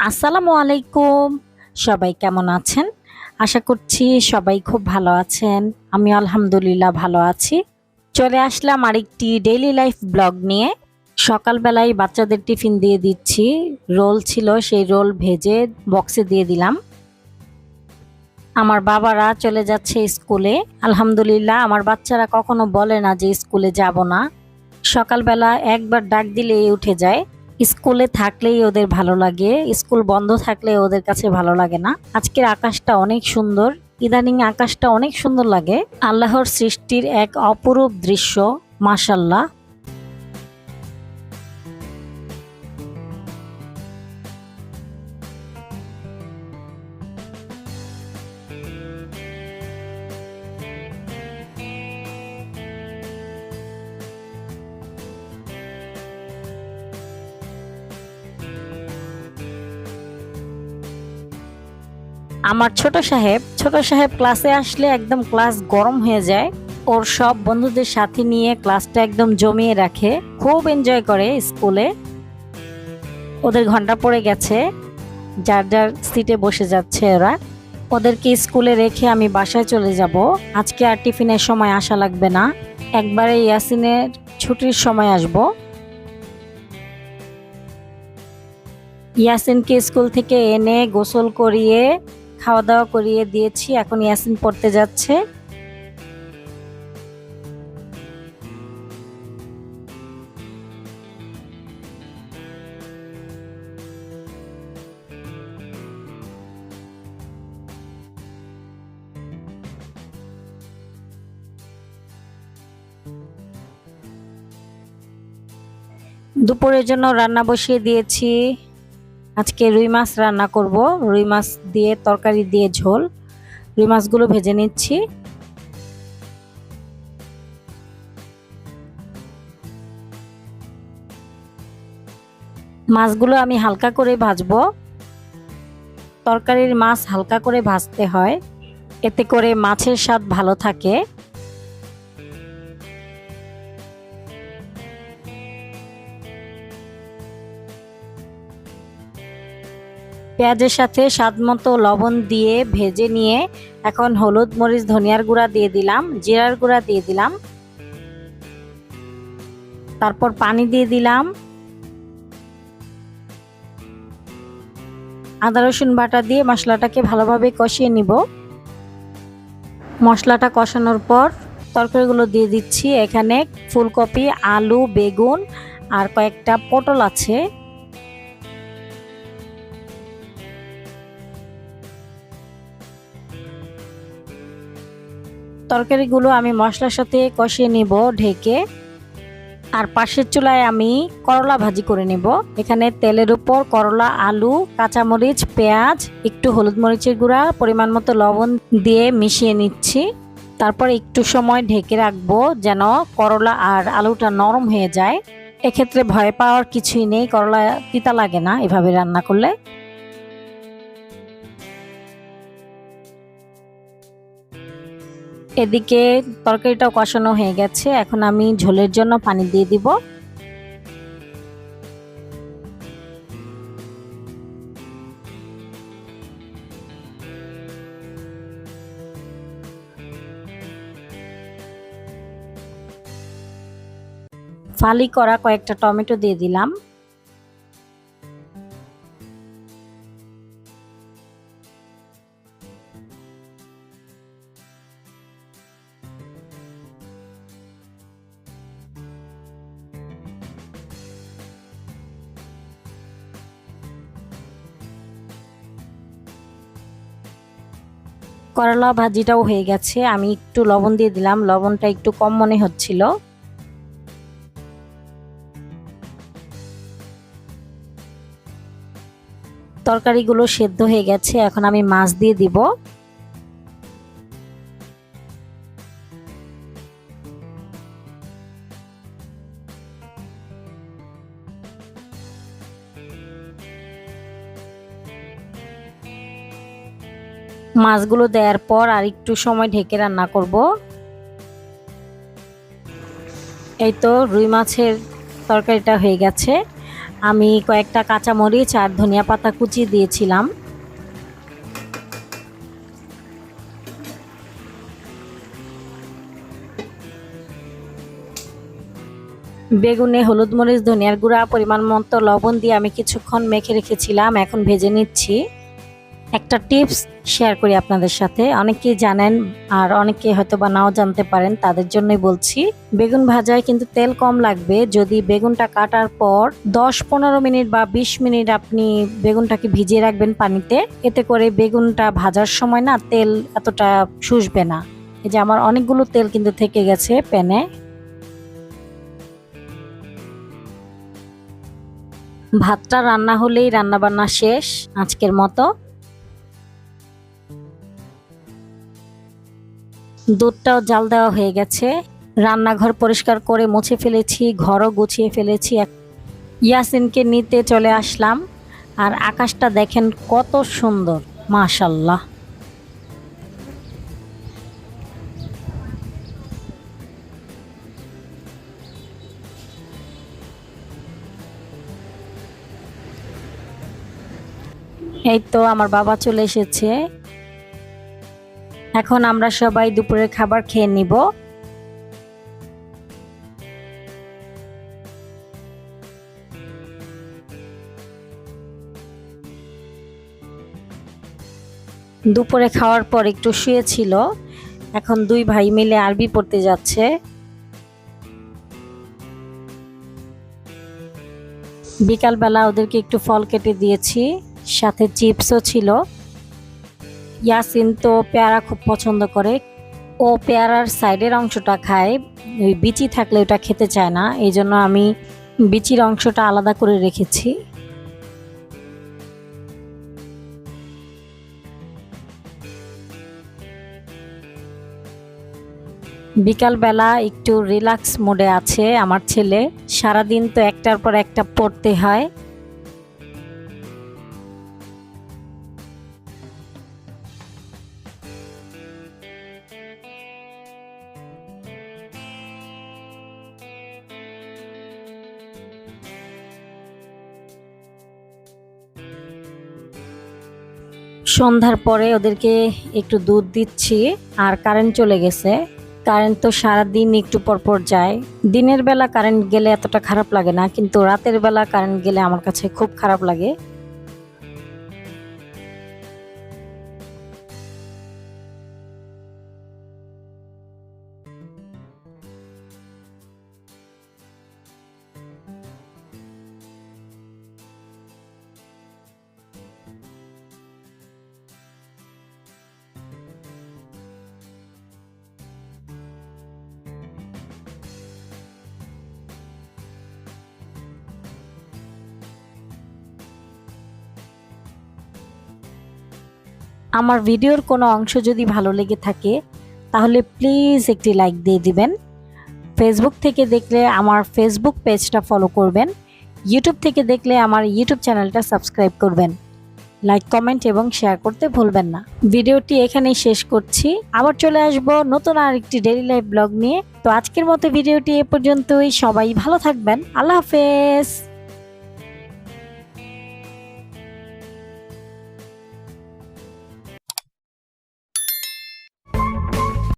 আসসালামু আলাইকুম। সবাই কেমন আছেন? আশা করছি সবাই খুব ভালো আছেন। আমি আলহামদুলিল্লাহ ভালো আছি। চলে আসলাম আরেকটি ডেইলি লাইফ ব্লগ নিয়ে। সকালবেলায় বাচ্চাদের টিফিন দিয়ে দিচ্ছি। রোল ছিল, সেই রোল ভেজে বক্সে দিয়ে দিলাম। আমার বাবারা চলে যাচ্ছে স্কুলে। আলহামদুলিল্লাহ আমার বাচ্চারা কখনো বলে না যে স্কুলে যাব না। সকালবেলা একবার ডাক দিলেই উঠে যায়। স্কুলে থাকলেই ওদের ভালো লাগে, স্কুল বন্ধ থাকলে ওদের কাছে ভালো লাগে না। আজকের আকাশটা অনেক সুন্দর, ইদানিং আকাশটা অনেক সুন্দর লাগে। আল্লাহর সৃষ্টির এক অপরূপ দৃশ্য, মাশাআল্লাহ। আমার ছোট সাহেব ক্লাসে আসলে একদম ক্লাস গরম হয়ে যায়। ওর সব বন্ধুদের সাথে নিয়ে ক্লাসটা একদম জমিয়ে রাখে, খুব এনজয় করে স্কুলে। ওদের ঘন্টা পড়ে গেছে, যার যার সিটে বসে যাচ্ছে ওরা। ওদেরকে স্কুলে রেখে আমি বাসায় চলে যাব। আজকে আর টিফিনের সময় আসা লাগবে না, একবারে ইয়াসিনের ছুটির সময় আসব। ইয়াসিনকে স্কুল থেকে এনে গোসল করিয়ে খাওয়া দাওয়া করিয়ে দিয়েছি, এখন ইয়াসিন পড়তে যাচ্ছে। দুপুরের জন্য রান্না বসিয়ে দিয়েছি। আজকে রুই মাছ রান্না করব, রুই মাছ দিয়ে তরকারি দিয়ে ঝোল। রুই মাছগুলো ভেজে নিচ্ছি। মাছগুলো আমি হালকা করে ভাজবো। তরকারির মাছ হালকা করে ভাজতে হয়, এতে করে মাছের স্বাদ ভালো থাকে। পেঁয়াজের সাথে স্বাদমতো লবণ দিয়ে ভেজে নিয়ে এখন হলুদ মরিচ ধনিয়ার গুঁড়া দিয়ে দিলাম, জিরার গুঁড়া দিয়ে দিলাম, তারপর পানি দিয়ে দিলাম। আদা রসুন বাটা দিয়ে মশলাটাকে ভালোভাবে কষিয়ে নিব। মশলাটা কষানোর পর তরকারিগুলো দিয়ে দিচ্ছি। এখানে ফুলকপি, আলু, বেগুন আর কয়েকটা পটল আছে। তরকারিগুলো আমি মশলার সাথে কষিয়ে নিব ঢেকে। আর পাশের চুলায় আমি করলা ভাজি করে নেব। এখানে তেলের উপর করলা, আলু, কাঁচামরিচ, পেঁয়াজ, একটু হলুদ মরিচের গুঁড়া, পরিমাণ মতো লবণ দিয়ে মিশিয়ে নিচ্ছি। তারপর একটু সময় ঢেকে রাখবো যেন করলা আর আলুটা নরম হয়ে যায়। এক্ষেত্রে ভয় পাওয়ার কিছুই নেই, করলা তিতা লাগে না এভাবে রান্না করলে। এদিকে তরকারিটাও কষানো হয়ে গেছে, এখন আমি ঝোলের জন্য পানি দিয়ে দিব। ফালি করা কয়েকটা টমেটো দিয়ে দিলাম। করলা ভাজিটাও হয়ে গেছে, আমি একটু লবণ দিয়ে দিলাম, লবণটা একটু কম মনে হচ্ছিল। তরকারিগুলো সেদ্ধ হয়ে গেছে, এখন আমি মাছ দিয়ে দিব। মাছগুলো দেওয়ার পর আর একটু সময় ঢেকে রান্না করব। এই তো রুই মাছের তরকারিটা হয়ে গেছে। আমি কয়েকটা কাঁচামরিচ আর ধনিয়া পাতা কুচি দিয়েছিলাম। বেগুনে হলুদ মরিচ ধনিয়ার গুঁড়া পরিমাণ মতো লবণ দিয়ে আমি কিছুক্ষণ মেখে রেখেছিলাম, এখন ভেজে নিচ্ছি। একটা টিপস শেয়ার করি আপনাদের সাথে, অনেকেই জানেন আর অনেকে হয়তো বা নাও জানতে পারেন, তাদের জন্যই বলছি। বেগুন ভাজায় কিন্তু তেল কম লাগবে। যদি বেগুনটা কাটার পর 10-15 মিনিট বা 20 মিনিট আপনি বেগুনটাকে ভিজিয়ে রাখবেন পানিতে, এতে করে বেগুনটা ভাজার সময় না তেল এতটা শুষবে না। এই যে আমার অনেকগুলো তেল কিন্তু থেকে গেছে প্যানে। ভাতটা রান্না হলেই রান্না বান্না শেষ আজকের মতো। দুধটাও জাল দেওয়া হয়ে গেছে, রান্নাঘর পরিষ্কার করে মুছে ফেলেছি, ঘরও গুছিয়ে ফেলেছি। ইয়াসিনকে নিতে চলে আসলাম, আর আকাশটা দেখেন কত সুন্দর, মাশাল্লাহ। এই তো আমার বাবা চলে এসেছে। এখন আমরা সবাই দুপুরের খাবার খেয়ে নিব। দুপুরে খাওয়ার পর একটু শুয়েছিল, এখন দুই ভাই মিলে আরবি পড়তে যাচ্ছে। বিকালবেলা ওদেরকে একটু ফল কেটে দিয়েছি, সাথে চিপসও ছিল। ইয়াসিন তো পেয়ারা খুব পছন্দ করে, ও পেয়ারার সাইডের অংশটা খায়, ওই বিচি থাকলে ওটা খেতে চায় না, এই জন্য আমি বিচির অংশটা আলাদা করে রেখেছি। বিকালবেলা একটু রিল্যাক্স মোডে আছে আমার ছেলে, সারাদিন তো একটার পর একটা পড়তে হয়। সন্ধ্যার পরে ওদেরকে একটু দুধ দিচ্ছি, আর কারেন্ট চলে গেছে। কারেন্ট তো সারাদিন একটু পর পর যায়। দিনের বেলা কারেন্ট গেলে এতটা খারাপ লাগে না, কিন্তু রাতের বেলা কারেন্ট গেলে আমার কাছে খুব খারাপ লাগে। আমার ভিডিওর কোনো অংশ যদি ভালো লেগে থাকে তাহলে প্লিজ একটি লাইক দিয়ে দিবেন। ফেসবুক থেকে দেখলে আমার ফেসবুক পেজটা ফলো করবেন, ইউটিউব থেকে দেখলে আমার ইউটিউব চ্যানেলটা সাবস্ক্রাইব করবেন। লাইক কমেন্ট এবং শেয়ার করতে ভুলবেন না। ভিডিওটি এখানেই শেষ করছি, আবার চলে আসব নতুন আরেকটি ডেইলি লাইফ ব্লগ নিয়ে। তো আজকের মতো ভিডিওটি এ পর্যন্তই, সবাই ভালো থাকবেন, আল্লাহ হাফেজ।